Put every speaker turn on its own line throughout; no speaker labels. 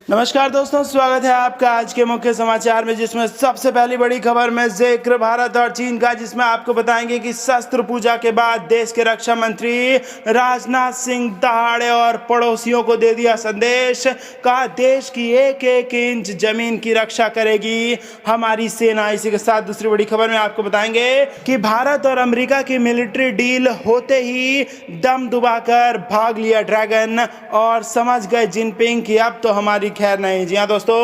नमस्कार दोस्तों, स्वागत है आपका आज के मुख्य समाचार में, जिसमें सबसे पहली बड़ी खबर में जिक्र भारत और चीन का, जिसमें आपको बताएंगे कि शस्त्र पूजा के बाद देश के रक्षा मंत्री राजनाथ सिंह दहाड़े और पड़ोसियों को दे दिया संदेश। कहा देश की एक एक इंच जमीन की रक्षा करेगी हमारी सेना। इसी के साथ दूसरी बड़ी खबर में आपको बताएंगे कि भारत और अमेरिका की मिलिट्री डील होते ही दम दुबाकर भाग लिया ड्रैगन और समझ गए जिनपिंग कि अब तो हमारी खैर नहीं। जी हाँ दोस्तों,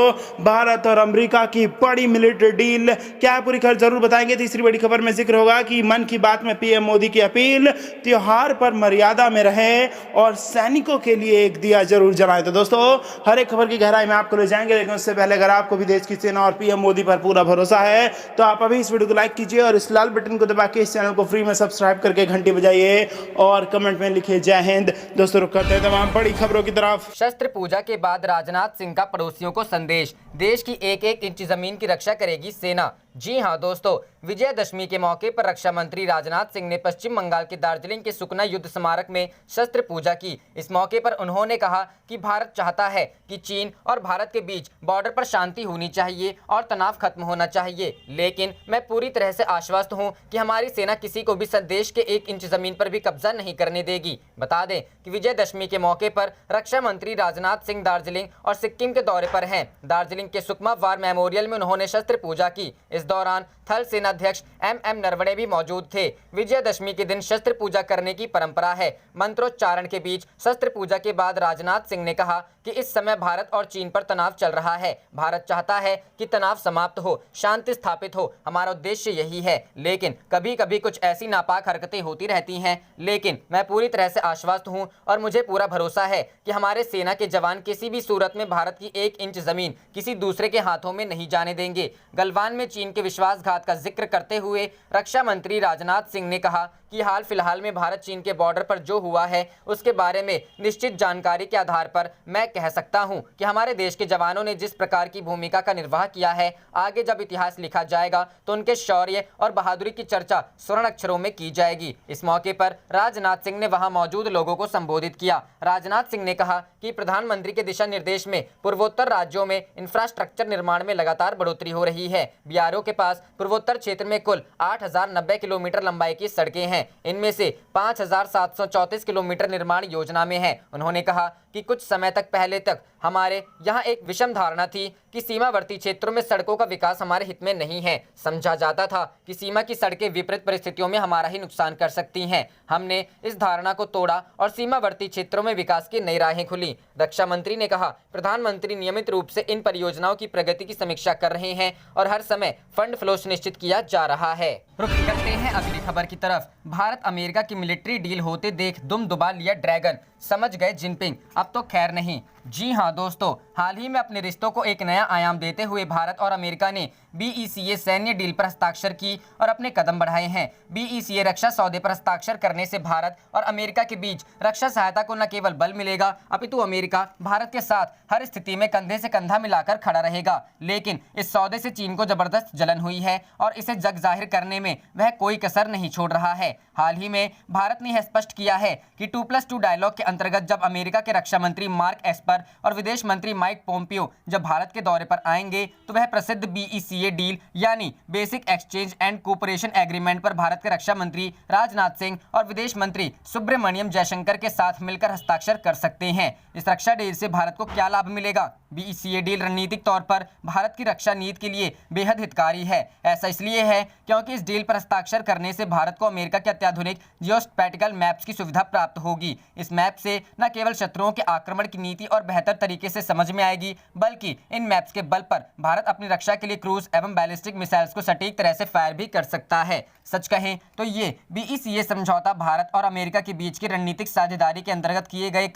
भारत और अमेरिका की बड़ी मिलिट्री डील क्या है, पूरी खबर जरूर बताएंगे। तीसरी बड़ी खबर में जिक्र होगा कि मन की बात में पीएम मोदी की अपील, त्योहार पर मर्यादा में रहे और सैनिकों के लिए एक दिया जरूर जलाएं। तो दोस्तों, हर एक खबर की गहराई में आपको ले जाएंगे, लेकिन उससे पहले अगर आपको भी देश की सेना और पीएम मोदी पर पूरा भरोसा है तो आप अभी इस वीडियो को लाइक कीजिए और इस लाल बटन को दबा के इस चैनल को फ्री में सब्सक्राइब करके घंटी बजाइए और कमेंट में लिखिए जय हिंद। दोस्तों, रुक करते हैं तमाम बड़ी खबरों की तरफ।
शस्त्र पूजा के बाद राजनाथ सिंह का पड़ोसियों को संदेश, देश की एक एक इंच जमीन की रक्षा करेगी सेना। जी हां दोस्तों, विजयदशमी के मौके पर रक्षा मंत्री राजनाथ सिंह ने पश्चिम बंगाल के दार्जिलिंग के सुकना युद्ध स्मारक में शस्त्र पूजा की। इस मौके पर उन्होंने कहा कि भारत चाहता है कि चीन और भारत के बीच बॉर्डर पर शांति होनी चाहिए और तनाव खत्म होना चाहिए, लेकिन मैं पूरी तरह से आश्वस्त हूं कि हमारी सेना किसी को भी देश के एक इंच जमीन पर भी कब्जा नहीं करने देगी। बता दें कि विजयदशमी के मौके पर रक्षा मंत्री राजनाथ सिंह दार्जिलिंग और सिक्किम के दौरे पर हैं। दार्जिलिंग के सुकमा वार मेमोरियल में उन्होंने शस्त्र पूजा की। इस दौरान थल सेनाध्यक्ष एम नरवणे भी मौजूद थे। विजयदशमी के दिन शस्त्र पूजा करने की परंपरा है। मंत्रोच्चारण के बीच शस्त्र पूजा के बाद राजनाथ सिंह ने कहा कि इस समय भारत और चीन पर तनाव चल रहा है। भारत चाहता है कि तनाव समाप्त हो, शांति स्थापित हो, हमारा उद्देश्य यही है, लेकिन कभी कभी कुछ ऐसी नापाक हरकतें होती रहती हैं। लेकिन मैं पूरी तरह से आश्वस्त हूं और मुझे पूरा भरोसा है कि हमारे सेना के जवान किसी भी सूरत में भारत की एक इंच जमीन किसी दूसरे के हाथों में नहीं जाने देंगे। गलवान में चीन के विश्वासघात का जिक्र करते हुए रक्षा मंत्री राजनाथ सिंह ने कहा कि हाल फिलहाल में भारत चीन के बॉर्डर पर जो हुआ है उसके बारे में निश्चित जानकारी के आधार पर मैं कह सकता हूं कि हमारे देश के जवानों ने जिस प्रकार की भूमिका का निर्वाह किया है, आगे जब इतिहास लिखा जाएगा तो उनके शौर्य और बहादुरी की चर्चा स्वर्ण अक्षरों में की जाएगी। इस मौके पर राजनाथ सिंह ने वहां मौजूद लोगों को संबोधित किया। राजनाथ सिंह ने कहा कि प्रधानमंत्री के दिशा निर्देश में पूर्वोत्तर राज्यों में इंफ्रास्ट्रक्चर निर्माण में लगातार बढ़ोतरी हो रही है। बीआरओ के पास पूर्वोत्तर क्षेत्र में कुल 8090 किलोमीटर लंबाई की सड़कें हैं। इनमें से 5734 किलोमीटर निर्माण योजना में है। उन्होंने कहा कि कुछ समय तक पहले तक हमारे यहाँ एक विषम धारणा थी कि सीमावर्ती क्षेत्रों में सड़कों का विकास हमारे हित में नहीं है। समझा जाता था कि सीमा की सड़कें विपरीत परिस्थितियों में हमारा ही नुकसान कर सकती हैं। हमने इस धारणा को तोड़ा और सीमावर्ती क्षेत्रों में विकास की नई राहें खुली। रक्षा मंत्री ने कहा, प्रधानमंत्री नियमित रूप से इन परियोजनाओं की प्रगति की समीक्षा कर रहे हैं और हर समय फंड फ्लो सुनिश्चित किया जा रहा है। रुख करते हैं अगली खबर की तरफ। भारत अमेरिका की मिलिट्री डील होते देख दुम दुबा लिया ड्रैगन, समझ गए जिनपिंग अब तो खैर नहीं। जी हां दोस्तों, हाल ही में अपने रिश्तों को एक नया आयाम देते हुए भारत और अमेरिका ने बीईसीए सैन्य डील पर हस्ताक्षर की और अपने कदम बढ़ाए हैं। बीईसीए रक्षा सौदे पर हस्ताक्षर करने से भारत और अमेरिका के बीच रक्षा सहायता को न केवल बल मिलेगा, अपितु अमेरिका भारत के साथ हर स्थिति में कंधे से कंधा मिलाकर खड़ा रहेगा। लेकिन इस सौदे से चीन को जबरदस्त जलन हुई है और इसे जग जाहिर करने में वह कोई कसर नहीं छोड़ रहा है। हाल ही में भारत ने यह स्पष्ट किया है कि 2+2 डायलॉग के अंतर्गत जब अमेरिका के रक्षा मंत्री मार्क एस्पर और विदेश मंत्री माइक पोम्पियो जब भारत के दौरे पर आएंगे तो वह प्रसिद्ध बीईसीए डील यानी basic exchange and cooperation agreement पर भारत के रक्षा मंत्री राजनाथ सिंह और विदेश मंत्री सुब्रमण्यम जयशंकर के साथ मिलकर हस्ताक्षर कर सकते हैं। इस रक्षा डील से भारत को क्या लाभ मिलेगा? बीईसीए डील रणनीतिक तौर पर भारत की रक्षा नीति के लिए बेहद हितकारी है। ऐसा इसलिए है क्योंकि इस डील पर हस्ताक्षर करने से भारत को अमेरिका के अत्याधुनिक जियोस्पैटिकल मैप्स की सुविधा प्राप्त होगी। इस मैप से न केवल शत्रुओं के आक्रमण की नीति और बेहतर तरीके से समझ में आएगी, बल्कि इन मैप्स के बल पर भारत अपनी रक्षा के लिए क्रूज एवं बैलिस्टिक मिसाइल्स को सटीक तरह से फायर भी कर सकता है। सच कहें तो ये बीईसीए समझौता भारत और अमेरिका के बीच की रणनीतिक साझेदारी के अंतर्गत किए गए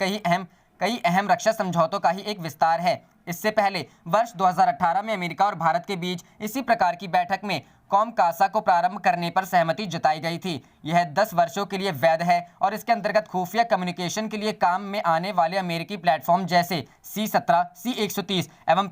कई अहम रक्षा समझौतों का ही एक विस्तार है। इससे पहले वर्ष 2018 में अमेरिका और भारत के बीच इसी प्रकार की बैठक में कॉमकासा को प्रारंभ करने पर सहमति जताई गई थी। यह 10 वर्षों के लिए वैध है और इसके अंतर्गत खुफिया कम्युनिकेशन के लिए काम में आने वाले अमेरिकी प्लेटफॉर्म जैसे C-17, C-130 एवं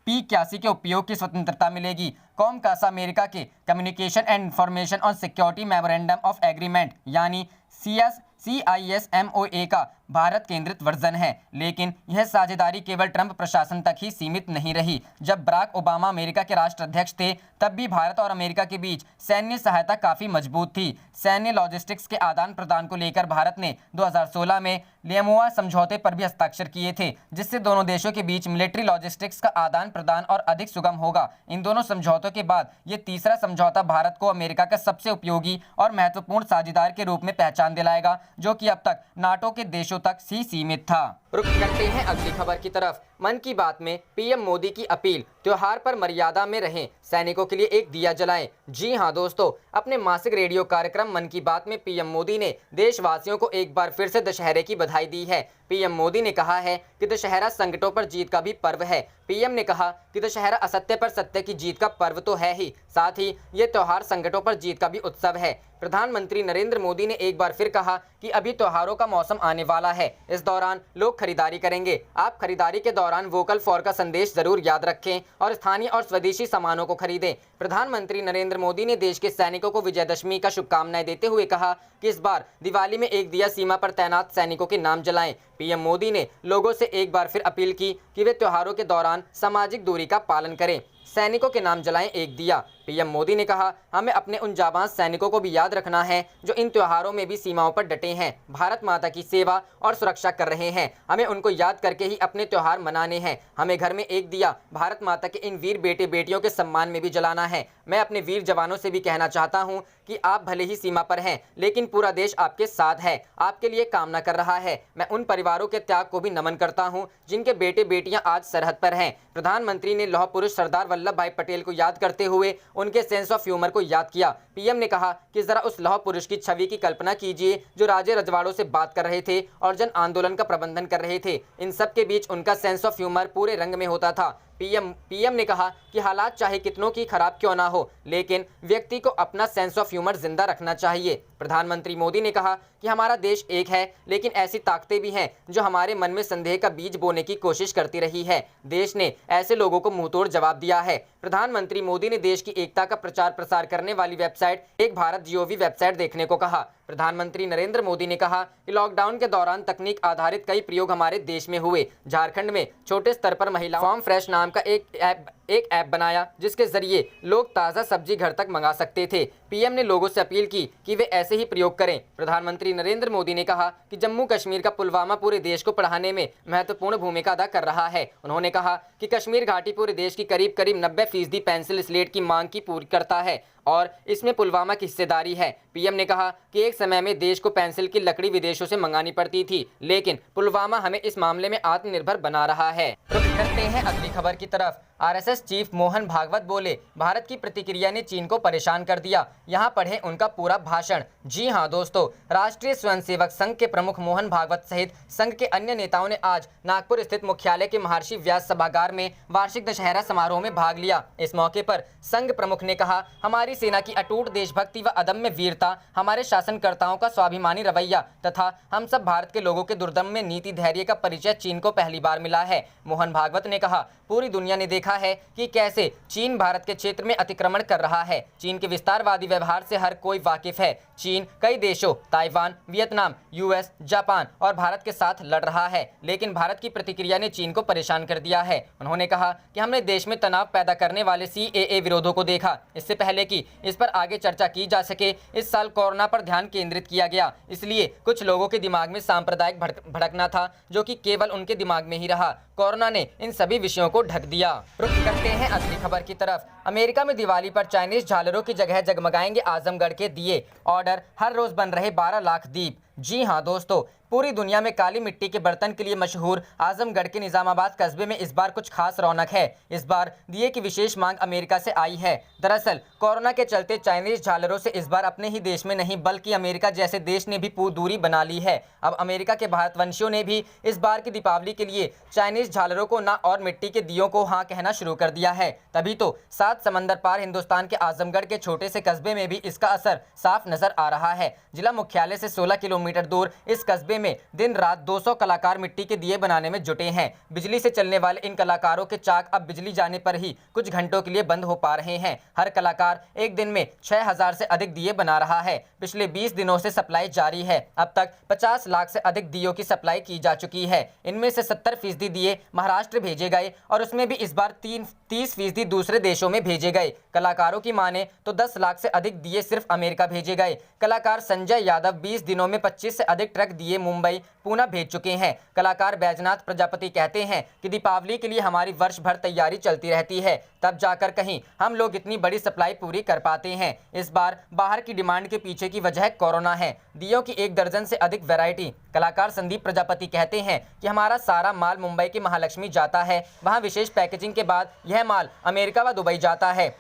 P-81 के उपयोग की स्वतंत्रता मिलेगी। कॉमकासा अमेरिका के communication and information on security memorandum of agreement यानी CISMOA का भारत केंद्रित वर्जन है। लेकिन यह साझेदारी केवल ट्रंप प्रशासन तक ही सीमित नहीं रही। जब बराक ओबामा अमेरिका के राष्ट्राध्यक्ष थे तब भी भारत और अमेरिका के बीच सैन्य सहायता काफी मजबूत थी। सैन्य लॉजिस्टिक्स के आदान प्रदान को लेकर भारत ने 2016 में लियमुआ समझौते पर भी हस्ताक्षर किए थे, जिससे दोनों देशों के बीच मिलिट्री लॉजिस्टिक्स का आदान प्रदान और अधिक सुगम होगा। इन दोनों समझौतों के बाद ये तीसरा समझौता भारत को अमेरिका का सबसे उपयोगी और महत्वपूर्ण साझेदार के रूप में पहचान दिलाएगा, जो कि अब तक नाटो के देशों तक ही सीमित था। रुक करते हैं अगली खबर की तरफ। मन की बात में पीएम मोदी की अपील, त्योहार पर मर्यादा में रहें, सैनिकों के लिए एक दिया जलाएं। जी हां दोस्तों, अपने मासिक रेडियो कार्यक्रम मन की बात में पीएम मोदी ने देशवासियों को एक बार फिर से दशहरे की बधाई दी है। पीएम मोदी ने कहा है कि दशहरा संकटों पर जीत का भी पर्व है। पीएम ने कहा कि दशहरा असत्य पर सत्य की जीत का पर्व तो है ही, साथ ही ये त्योहार संकटों पर जीत का भी उत्सव है। प्रधानमंत्री नरेंद्र मोदी ने एक बार फिर कहा कि अभी त्योहारों का मौसम आने वाला है। इस दौरान लोग खरीदारी करेंगे। आप खरीदारी के दौरान वोकल फॉर का संदेश जरूर याद रखें और स्थानीय और स्वदेशी सामानों को खरीदें। प्रधानमंत्री नरेंद्र मोदी ने देश के सैनिकों को विजयदशमी का शुभकामनाएं देते हुए कहा कि इस बार दिवाली में एक दिया सीमा पर तैनात सैनिकों के नाम जलाएं। पीएम मोदी ने लोगों से एक बार फिर अपील की कि वे त्योहारों के दौरान सामाजिक दूरी का पालन करें, सैनिकों के नाम जलाएं एक दिया। पीएम मोदी ने कहा, हमें अपने उन जाबाज सैनिकों को भी याद रखना है जो इन त्योहारों में भी सीमाओं पर डटे हैं, भारत माता की सेवा और सुरक्षा कर रहे हैं। हमें उनको याद करके ही अपने त्योहार मनाने हैं। हमें घर में एक दिया भारत माता के इन वीर बेटे बेटियों के सम्मान में भी जलाना है। मैं अपने वीर जवानों से भी कहना चाहता हूं कि आप भले ही सीमा पर हैं, लेकिन पूरा देश आपके साथ है, आपके लिए कामना कर रहा है। मैं उन परिवारों के त्याग को भी नमन करता हूं जिनके बेटे बेटियां आज सरहद पर हैं। प्रधानमंत्री ने लौह पुरुष सरदार वल्लभ भाई पटेल को याद करते हुए उनके सेंस ऑफ ह्यूमर को याद किया। पीएम ने कहा कि जरा उस लौह पुरुष की छवि की कल्पना कीजिए जो राजे रजवाड़ों से बात कर रहे थे और जन आंदोलन का प्रबंधन कर रहे थे। इन सब के बीच उनका सेंस ऑफ ह्यूमर पूरे रंग में होता था। पीएम ने कहा कि हालात चाहे कितनों की खराब क्यों ना हो, लेकिन व्यक्ति को अपना सेंस ऑफ ह्यूमर जिंदा रखना चाहिए। प्रधानमंत्री मोदी ने कहा कि हमारा देश एक है, लेकिन ऐसी ताकतें भी हैं जो हमारे मन में संदेह का बीज बोने की कोशिश करती रही है। देश ने ऐसे लोगों को मुंहतोड़ जवाब दिया है। प्रधानमंत्री मोदी ने देश की एकता का प्रचार प्रसार करने वाली वेबसाइट एक भारत GOV वेबसाइट देखने को कहा। प्रधानमंत्री नरेंद्र मोदी ने कहा कि लॉकडाउन के दौरान तकनीक आधारित कई प्रयोग हमारे देश में हुए। झारखंड में छोटे स्तर पर महिलाओं फॉर्म फ्रेश नाम का एक ऐप बनाया जिसके जरिए लोग ताज़ा सब्जी घर तक मंगा सकते थे। पीएम ने लोगों से अपील की कि वे ऐसे ही प्रयोग करें। प्रधानमंत्री नरेंद्र मोदी ने कहा कि जम्मू कश्मीर का पुलवामा पूरे देश को पढ़ाने में महत्वपूर्ण भूमिका अदा कर रहा है। उन्होंने कहा कि कश्मीर घाटी पूरे देश की करीब 90% पेंसिल स्लेट की मांग की पूरी करता है और इसमें पुलवामा की हिस्सेदारी है। पीएम ने कहा कि एक समय में देश को पेंसिल की लकड़ी विदेशों से मंगानी पड़ती थी, लेकिन पुलवामा हमें इस मामले में आत्मनिर्भर बना रहा है। करते हैं अगली खबर की तरफ। आरएसएस चीफ मोहन भागवत बोले, भारत की प्रतिक्रिया ने चीन को परेशान कर दिया। यहाँ पढ़ें उनका पूरा भाषण। जी हाँ दोस्तों, राष्ट्रीय स्वयंसेवक संघ के प्रमुख मोहन भागवत सहित संघ के अन्य नेताओं ने आज नागपुर स्थित मुख्यालय के महर्षि व्यास सभागार में वार्षिक दशहरा समारोह में भाग लिया। इस मौके पर संघ प्रमुख ने कहा, हमारी सेना की अटूट देशभक्ति व अदम्य वीरता, हमारे शासनकर्ताओं का स्वाभिमानी रवैया तथा हम सब भारत के लोगों के दुर्दम्य नीति धैर्य का परिचय चीन को पहली बार मिला है। मोहन भागवत ने कहा, पूरी दुनिया ने देखा है कि कैसे चीन भारत के क्षेत्र में अतिक्रमण कर रहा है। चीन के विस्तारवादी व्यवहार से हर कोई वाकिफ है। चीन कई देशों ताइवान, वियतनाम, US, जापान और भारत के साथ लड़ रहा है, लेकिन भारत की प्रतिक्रिया ने चीन को परेशान कर दिया है। उन्होंने कहा कि हमने देश में तनाव पैदा करने वाले CAA विरोधों को देखा। इससे पहले कि इस पर आगे चर्चा की जा सके, इस साल कोरोना पर ध्यान केंद्रित किया गया, इसलिए कुछ लोगों के दिमाग में सांप्रदायिक भड़कना था, जो कि केवल उनके दिमाग में ही रहा। कोरोना ने इन सभी विषयों को ढक दिया। रुक करते हैं अगली खबर की तरफ। अमेरिका में दिवाली पर चाइनीज झालरों की जगह जगमगाएंगे आजमगढ़ के दिए। ऑर्डर, हर रोज बन रहे 12 लाख दीप। जी हाँ दोस्तों, पूरी दुनिया में काली मिट्टी के बर्तन के लिए मशहूर आजमगढ़ के निजामाबाद कस्बे में इस बार कुछ खास रौनक है। इस बार दिए की विशेष मांग अमेरिका से आई है। दरअसल कोरोना के चलते चाइनीज झालरों से इस बार अपने ही देश में नहीं बल्कि अमेरिका जैसे देश ने भी दूरी बना ली है। अब अमेरिका के भारतवंशियों ने भी इस बार की दीपावली के लिए चाइनीज झालरों को ना और मिट्टी के दियों को हाँ कहना शुरू कर दिया है। तभी तो 7 समंदर पार हिंदुस्तान के आजमगढ़ के छोटे से कस्बे में भी इसका असर साफ नजर आ रहा है। जिला मुख्यालय से 16 किलोमीटर दूर इस कस्बे में दिन रात 200 कलाकार मिट्टी के दिए बनाने में जुटे हैं। बिजली से चलने वाले इन कलाकारों के चाक अब बिजली जाने पर ही कुछ घंटों के लिए बंद हो पा रहे हैं। हर कलाकार एक दिन में 6000 से अधिक दिए बना रहा है। पिछले 20 दिनों से सप्लाई जारी है। अब तक 50 लाख से अधिक दियों की सप्लाई की जा चुकी है। इनमें से 70% दिए महाराष्ट्र भेजे गए और उसमें भी इस बार 30% दूसरे देशों में भेजे गए। कलाकारों की माने तो 10 लाख से अधिक दिए सिर्फ अमेरिका भेजे गए। कलाकार संजय यादव 20 दिनों में 25 से अधिक ट्रक दिए मुंबई पूना भेज चुके हैं। कलाकार बैजनाथ प्रजापति कहते हैं कि दीपावली के लिए हमारी वर्ष भर तैयारी चलती रहती है, तब जाकर कहीं हम लोग इतनी बड़ी सप्लाई पूरी कर पाते हैं। इस बार बाहर की डिमांड के पीछे की वजह कोरोना है। दियों की 1 दर्जन से अधिक वैरायटी। कलाकार संदीप प्रजापति कहते हैं कि हमारा सारा माल मुंबई के महालक्ष्मी जाता है, वहां विशेष पैकेजिंग के बाद यह माल अमेरिका व दुबई जाता है।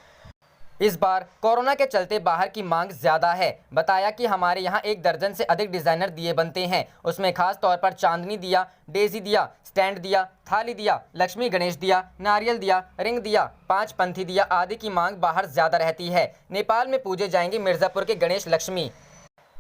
इस बार कोरोना के चलते बाहर की मांग ज्यादा है। बताया कि हमारे यहाँ 1 दर्जन से अधिक डिजाइनर दिए बनते हैं। उसमें खास तौर पर चांदनी दिया, डेजी दिया, स्टैंड दिया, थाली दिया, लक्ष्मी गणेश दिया, नारियल दिया, रिंग दिया, 5 पंथी दिया आदि की मांग बाहर ज्यादा रहती है। नेपाल में पूजे जाएंगे मिर्जापुर के गणेश लक्ष्मी।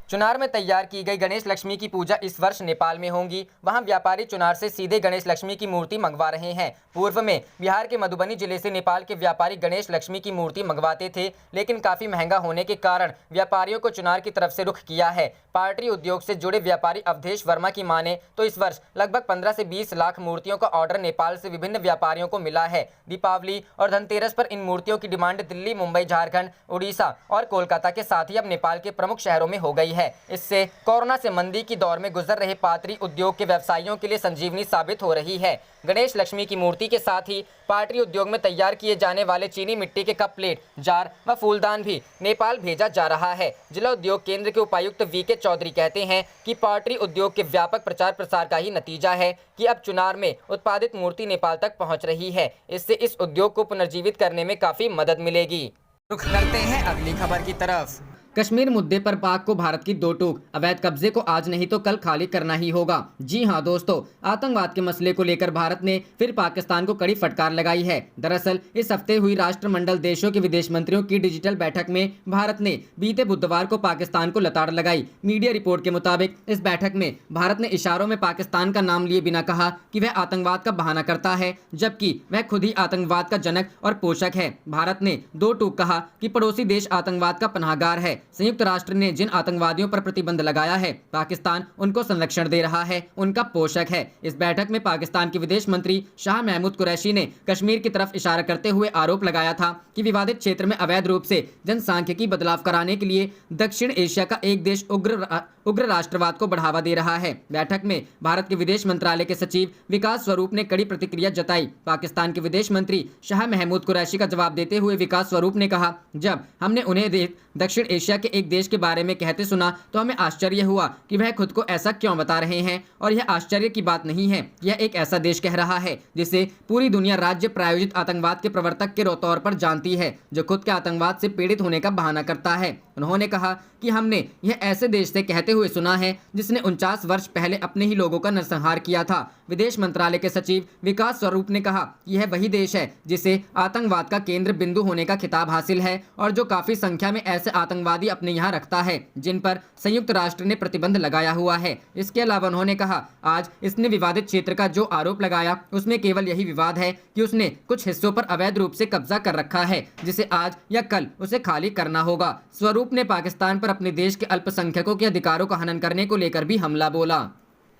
चुनार में तैयार की गई गणेश लक्ष्मी की पूजा इस वर्ष नेपाल में होंगी। वहां व्यापारी चुनार से सीधे गणेश लक्ष्मी की मूर्ति मंगवा रहे हैं। पूर्व में बिहार के मधुबनी जिले से नेपाल के व्यापारी गणेश लक्ष्मी की मूर्ति मंगवाते थे, लेकिन काफी महंगा होने के कारण व्यापारियों को चुनार की तरफ से रुख किया है। पार्टी उद्योग से जुड़े व्यापारी अवधेश वर्मा की माने तो इस वर्ष लगभग 15 से 20 लाख मूर्तियों का ऑर्डर नेपाल से विभिन्न व्यापारियों को मिला है। दीपावली और धनतेरस पर इन मूर्तियों की डिमांड दिल्ली, मुंबई, झारखंड, उड़ीसा और कोलकाता के साथ ही अब नेपाल के प्रमुख शहरों में हो गई है। इससे कोरोना से मंदी की दौर में गुजर रहे पात्री उद्योग के व्यवसायियों के लिए संजीवनी साबित हो रही है। गणेश लक्ष्मी की मूर्ति के साथ ही पार्टी उद्योग में तैयार किए जाने वाले चीनी मिट्टी के कप प्लेट, जार व फूलदान भी नेपाल भेजा जा रहा है। जिला उद्योग केंद्र के उपायुक्त वीके चौधरी कहते हैं कि पार्टी उद्योग के व्यापक प्रचार प्रसार का ही नतीजा है कि अब चुनार में उत्पादित मूर्ति नेपाल तक पहुंच रही है। इससे इस उद्योग को पुनर्जीवित करने में काफी मदद मिलेगी। रुख करते हैं अगली खबर की तरफ। कश्मीर मुद्दे पर पाक को भारत की 2 टूक। अवैध कब्जे को आज नहीं तो कल खाली करना ही होगा। जी हां दोस्तों, आतंकवाद के मसले को लेकर भारत ने फिर पाकिस्तान को कड़ी फटकार लगाई है। दरअसल इस हफ्ते हुई राष्ट्रमंडल देशों के विदेश मंत्रियों की डिजिटल बैठक में भारत ने बीते बुधवार को पाकिस्तान को लताड़ लगाई। मीडिया रिपोर्ट के मुताबिक इस बैठक में भारत ने इशारों में पाकिस्तान का नाम लिए बिना कहा कि वह आतंकवाद का बहाना करता है, जबकि वह खुद ही आतंकवाद का जनक और पोषक है। भारत ने 2 टूक कहा कि पड़ोसी देश आतंकवाद का पनाहगार है। संयुक्त राष्ट्र ने जिन आतंकवादियों पर प्रतिबंध लगाया है, पाकिस्तान उनको संरक्षण दे रहा है, उनका पोषक है। इस बैठक में पाकिस्तान के विदेश मंत्री शाह महमूद कुरैशी ने कश्मीर की तरफ इशारा करते हुए आरोप लगाया था कि विवादित क्षेत्र में अवैध रूप से जनसांख्यिकी बदलाव कराने के लिए दक्षिण एशिया का एक देश उग्र राष्ट्रवाद को बढ़ावा दे रहा है। बैठक में भारत के विदेश मंत्रालय के सचिव विकास स्वरूप ने कड़ी प्रतिक्रिया जताई। पाकिस्तान के विदेश मंत्री शाह महमूद कुरैशी का जवाब देते हुए विकास स्वरूप ने कहा, जब हमने उन्हें दक्षिण एशिया के एक देश के बारे में कहते सुना तो हमें आश्चर्य हुआ कि वह खुद को ऐसा क्यों बता रहे हैं, और यह आश्चर्य की बात नहीं है। यह एक ऐसा देश कह रहा है जिसे पूरी दुनिया राज्य प्रायोजित आतंकवाद के प्रवर्तक के तौर पर जानती है, जो खुद के आतंकवाद से पीड़ित होने का बहाना करता है। उन्होंने कहा कि हमने यह ऐसे देश से कहते हुए सुना है जिसने 49 वर्ष पहले अपने ही लोगों का नरसंहार किया था। विदेश मंत्रालय के सचिव विकास स्वरूप ने कहा कि यह वही देश है जिसे आतंकवाद का केंद्र बिंदु होने का खिताब हासिल है और जो काफी संख्या में ऐसे आतंकवादी अपने यहाँ रखता है जिन पर संयुक्त राष्ट्र ने प्रतिबंध लगाया हुआ है। इसके अलावा उन्होंने कहा, आज इसने विवादित क्षेत्र का जो आरोप लगाया उसमें केवल यही विवाद है कि उसने कुछ हिस्सों पर अवैध रूप से कब्जा कर रखा है, जिसे आज या कल उसे खाली करना होगा। स्वरूप ने पाकिस्तान पर अपने देश के अल्पसंख्यकों के अधिकारों का हनन करने को लेकर भी हमला बोला।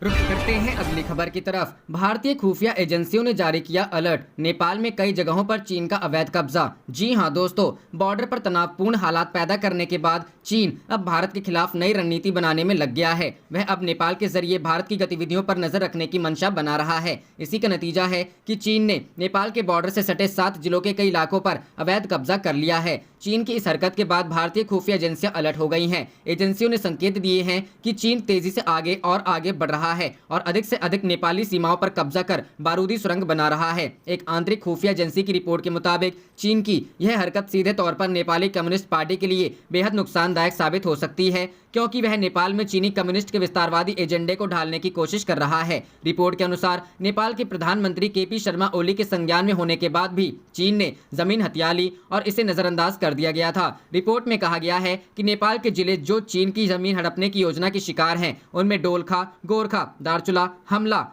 रुख करते हैं अगली खबर की तरफ। भारतीय खुफिया एजेंसियों ने जारी किया अलर्ट, नेपाल में कई जगहों पर चीन का अवैध कब्जा। जी हां दोस्तों, बॉर्डर पर तनावपूर्ण हालात पैदा करने के बाद चीन अब भारत के खिलाफ नई रणनीति बनाने में लग गया है। वह अब नेपाल के जरिए भारत की गतिविधियों पर नजर रखने की मंशा बना रहा है। इसी का नतीजा है कि चीन ने नेपाल के बॉर्डर से सटे 7 जिलों के कई इलाकों पर अवैध कब्जा कर लिया है। चीन की इस हरकत के बाद भारतीय खुफिया एजेंसियां अलर्ट हो गई हैं। एजेंसियों ने संकेत दिए हैं कि चीन तेजी से आगे और आगे बढ़ रहा रहा है और अधिक से अधिक नेपाली सीमाओं पर कब्जा कर बारूदी सुरंग बना रहा है। एक आंतरिक खुफिया एजेंसी की रिपोर्ट के मुताबिक चीन की यह हरकत सीधे तौर पर नेपाली कम्युनिस्ट पार्टी के लिए बेहद नुकसानदायक साबित हो सकती है, क्योंकि वह नेपाल में चीनी कम्युनिस्ट के विस्तारवादी एजेंडे को ढालने की कोशिश कर रहा है। रिपोर्ट के अनुसार नेपाल के प्रधानमंत्री केपी शर्मा ओली के संज्ञान में होने के बाद भी चीन ने जमीन हथिया ली और इसे नजरअंदाज कर दिया गया था। रिपोर्ट में कहा गया है कि नेपाल के जिले जो चीन की जमीन हड़पने की योजना के शिकार हैं, उनमें डोलखा, गोरखा, दार्चुला, हमला,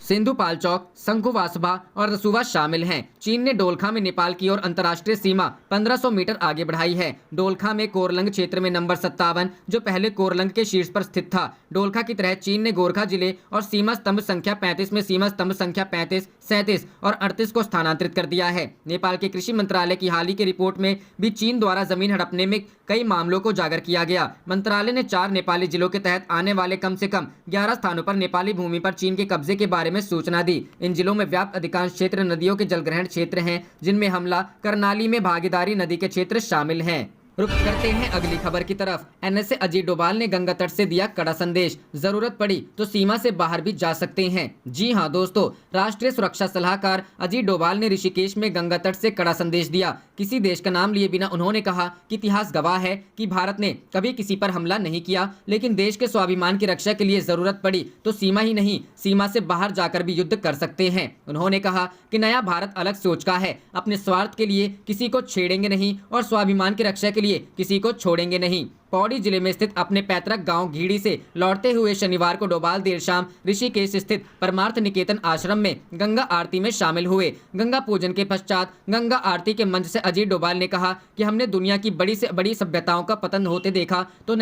सिंधुपाल चौक, शंखुवासभा और रसुवा शामिल हैं। चीन ने डोलखा में नेपाल की ओर अंतर्राष्ट्रीय सीमा 1500 मीटर आगे बढ़ाई है। डोलखा में कोरलंग क्षेत्र में नंबर 57, जो पहले कोरलंग के शीर्ष पर स्थित था। डोलखा की तरह चीन ने गोरखा जिले और सीमा स्तंभ संख्या 35 में सीमा स्तंभ संख्या 35, 37 और 38 को स्थानांतरित कर दिया है। नेपाल के कृषि मंत्रालय की हाल ही की रिपोर्ट में भी चीन द्वारा जमीन हड़पने में कई मामलों को उजागर किया गया। मंत्रालय ने 4 नेपाली जिलों के तहत आने वाले कम से कम 11 स्थानों पर नेपाली भूमि पर चीन के कब्जे के बारे में सूचना दी। इन जिलों में व्याप्त अधिकांश क्षेत्र नदियों के जलग्रहण क्षेत्र हैं, जिनमें हमला, करनाली में भागीदारी नदी के क्षेत्र शामिल हैं। रुक करते हैं अगली खबर की तरफ। एनएसए अजीत डोभाल ने गंगा तट से दिया कड़ा संदेश, जरूरत पड़ी तो सीमा से बाहर भी जा सकते हैं। जी हां दोस्तों, राष्ट्रीय सुरक्षा सलाहकार अजीत डोभाल ने ऋषिकेश में गंगा तट से कड़ा संदेश दिया। किसी देश का नाम लिए बिना उन्होंने कहा कि इतिहास गवाह है कि भारत ने कभी किसी पर हमला नहीं किया, लेकिन देश के स्वाभिमान की रक्षा के लिए जरूरत पड़ी तो सीमा ही नहीं, सीमा से बाहर जाकर भी युद्ध कर सकते हैं। उन्होंने कहा कि नया भारत अलग सोच का है, अपने स्वार्थ के लिए किसी को छेड़ेंगे नहीं और स्वाभिमान की रक्षा के लिए किसी को छोड़ेंगे नहीं। पौड़ी जिले में स्थित अपने पैतृक गांव घीड़ी से लौटते हुए शनिवार को डोभाल देर शाम ऋषिकेश स्थित परमार्थ निकेतन आश्रम में गंगा आरती में शामिल हुए। गंगा पूजन के पश्चात गंगा आरती के मंच से अजीत डोभाल ने कहा कि हमने दुनिया की बड़ी से बड़ी सभ्यताओं का पतन होते देखा तो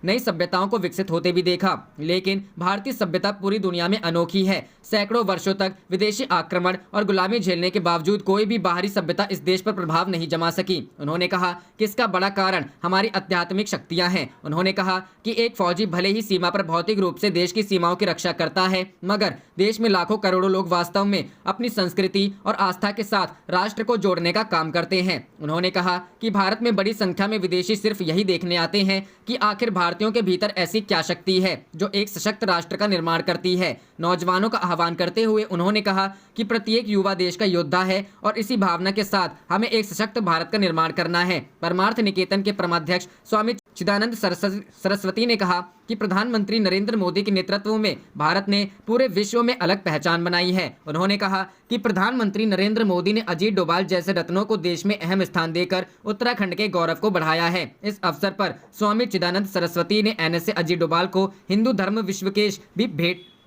नई सभ्यताओं को विकसित होते भी देखा, लेकिन भारतीय सभ्यता पूरी दुनिया में अनोखी है। सैकड़ों वर्षों तक विदेशी आक्रमण और गुलामी झेलने के बावजूद कोई भी बाहरी सभ्यता इस देश पर प्रभाव नहीं जमा सकी। उन्होंने कहा कि इसका बड़ा कारण हमारी आध्यात्मिक शक्तियां हैं। उन्होंने कहा कि एक फौजी भले ही सीमा पर भौतिक रूप से देश की सीमाओं की रक्षा करता है, मगर देश में लाखों करोड़ों लोग वास्तव में अपनी संस्कृति और आस्था के साथ राष्ट्र को जोड़ने का काम करते हैं। उन्होंने कहा कि भारत में बड़ी संख्या में विदेशी सिर्फ यही देखने आते हैं कि आखिर भारतीयों के भीतर ऐसी क्या शक्ति है जो एक सशक्त राष्ट्र का निर्माण करती है। नौजवानों का आह्वान करते हुए उन्होंने कहा कि प्रत्येक युवा देश का योद्धा है और इसी भावना के साथ हमें एक सशक्त भारत का निर्माण करना है। परमार्थ निकेतन के परमाध्यक्ष स्वामी चिदानंद सरस्वती ने कहा कि प्रधानमंत्री नरेंद्र मोदी के नेतृत्व में भारत ने पूरे विश्व में अलग पहचान बनाई है। उन्होंने कहा कि प्रधानमंत्री नरेंद्र मोदी ने अजीत डोभाल जैसे रत्नों को देश में अहम स्थान देकर उत्तराखंड के गौरव को बढ़ाया है। इस अवसर पर स्वामी चिदानंद सरस्वती ने एनएसए अजीत डोभाल को हिंदू धर्म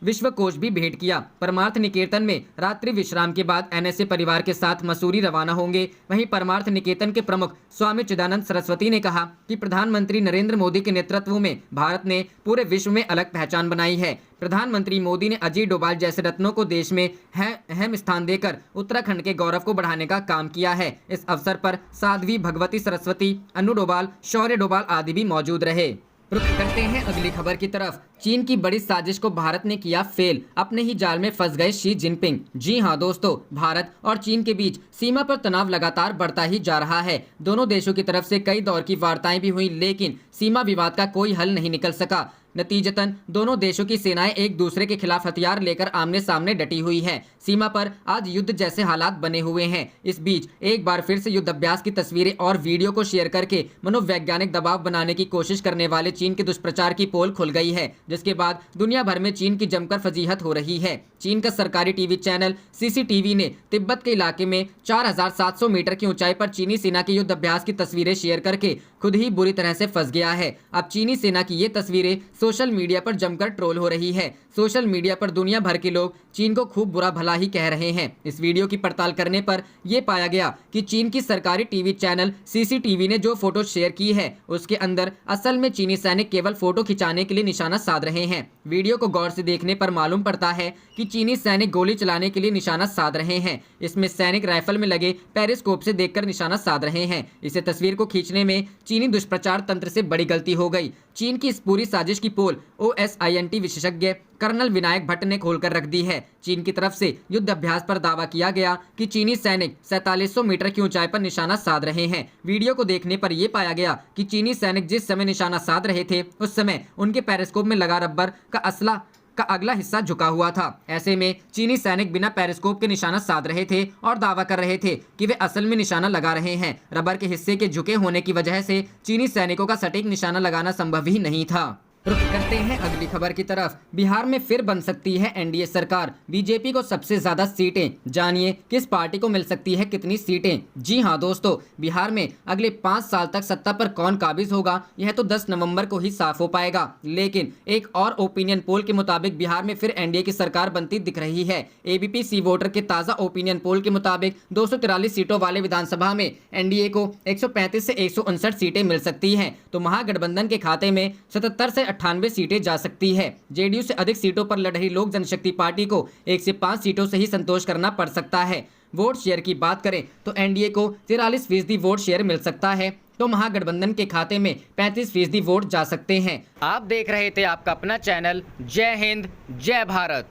विश्वकोश भी भेंट किया। परमार्थ निकेतन में रात्रि विश्राम के बाद एनएसए परिवार के साथ मसूरी रवाना होंगे। वहीं परमार्थ निकेतन के प्रमुख स्वामी चिदानंद सरस्वती ने कहा कि प्रधानमंत्री नरेंद्र मोदी के नेतृत्व में भारत ने पूरे विश्व में अलग पहचान बनाई है। प्रधानमंत्री मोदी ने अजीत डोभाल जैसे रत्नों को देश में अहम स्थान देकर उत्तराखंड के गौरव को बढ़ाने का काम किया है। इस अवसर पर साध्वी भगवती सरस्वती, अनु डोभाल, शौर्य डोभाल आदि भी मौजूद रहे। रुक करते हैं अगली खबर की तरफ। चीन की बड़ी साजिश को भारत ने किया फेल, अपने ही जाल में फंस गए शी जिनपिंग। जी हां दोस्तों, भारत और चीन के बीच सीमा पर तनाव लगातार बढ़ता ही जा रहा है। दोनों देशों की तरफ से कई दौर की वार्ताएं भी हुई, लेकिन सीमा विवाद का कोई हल नहीं निकल सका। नतीजतन दोनों देशों की सेनाएं एक दूसरे के खिलाफ हथियार लेकर आमने सामने डटी हुई हैं। सीमा पर आज युद्ध जैसे हालात बने हुए हैं। इस बीच एक बार फिर से युद्ध अभ्यास की तस्वीरें और वीडियो को शेयर करके मनोवैज्ञानिक दबाव बनाने की कोशिश करने वाले चीन के दुष्प्रचार की पोल खुल गई है, जिसके बाद दुनिया भर में चीन की जमकर फजीहत हो रही है। चीन का सरकारी टीवी चैनल सीसीटीवी ने तिब्बत के इलाके में 4700 मीटर की ऊंचाई पर चीनी सेना के युद्ध अभ्यास की तस्वीरें शेयर करके खुद ही बुरी तरह से फंस गया है। अब चीनी सेना की ये तस्वीरें सोशल मीडिया पर जमकर ट्रोल हो रही है। सोशल मीडिया पर दुनिया भर के लोग चीन को खूब बुरा भला ही कह रहे हैं। इस वीडियो की पड़ताल करने पर यह पाया गया कि चीन की सरकारी टीवी चैनल सीसीटीवी ने जो फोटो शेयर की है उसके अंदर असल में चीनी सैनिक केवल फोटो खिंचाने के लिए निशाना साध रहे हैं। वीडियो को गौर से देखने पर मालूम पड़ता है कि चीनी सैनिक गोली चलाने के लिए निशाना साध रहे हैं। इसमें सैनिक राइफल में लगे पेरिस्कोप से देखकर निशाना साध रहे हैं। इसे तस्वीर को खींचने में चीनी दुष्प्रचार तंत्र से बड़ी गलती हो गई। चीन की इस पूरी साजिश की पोल OSINT विशेषज्ञ कर्नल विनायक भट्ट ने खोलकर रख दी है। चीन की तरफ से युद्ध अभ्यास पर दावा किया गया कि चीनी सैनिक 4700 मीटर की ऊंचाई पर निशाना साध रहे हैं। वीडियो को देखने पर यह पाया गया कि चीनी सैनिक जिस समय निशाना साध रहे थे उस समय उनके पेरिस्कोप में लगा रबर का असला का अगला हिस्सा झुका हुआ था। ऐसे में चीनी सैनिक बिना पेरिस्कोप के निशाना साध रहे थे और दावा कर रहे थे कि वे असल में निशाना लगा रहे हैं। रबर के हिस्से के झुके होने की वजह से चीनी सैनिकों का सटीक निशाना लगाना संभव ही नहीं था। रुख करते हैं अगली खबर की तरफ। बिहार में फिर बन सकती है एनडीए सरकार, बीजेपी को सबसे ज्यादा सीटें। जानिए किस पार्टी को मिल सकती है कितनी सीटें। जी हां दोस्तों, बिहार में अगले 5 साल तक सत्ता पर कौन काबिज होगा यह तो 10 नवंबर को ही साफ हो पाएगा। लेकिन एक और ओपिनियन पोल के मुताबिक बिहार में फिर एनडीए की सरकार बनती दिख रही है। एबीपी सी वोटर के ताजा ओपिनियन पोल के मुताबिक 243 सीटों वाले विधानसभा में एनडीए को 135 से 159 सीटें मिल सकती हैं, तो महागठबंधन के खाते में 77 से 98 सीटें जा सकती है। जेडीयू से अधिक सीटों पर लड़ रही लोक जनशक्ति पार्टी को 1 से 5 सीटों से ही संतोष करना पड़ सकता है। वोट शेयर की बात करें तो एनडीए को 43% वोट शेयर मिल सकता है, तो महागठबंधन के खाते में 35% वोट जा सकते हैं। आप देख रहे थे आपका अपना चैनल जय हिंद जय भारत।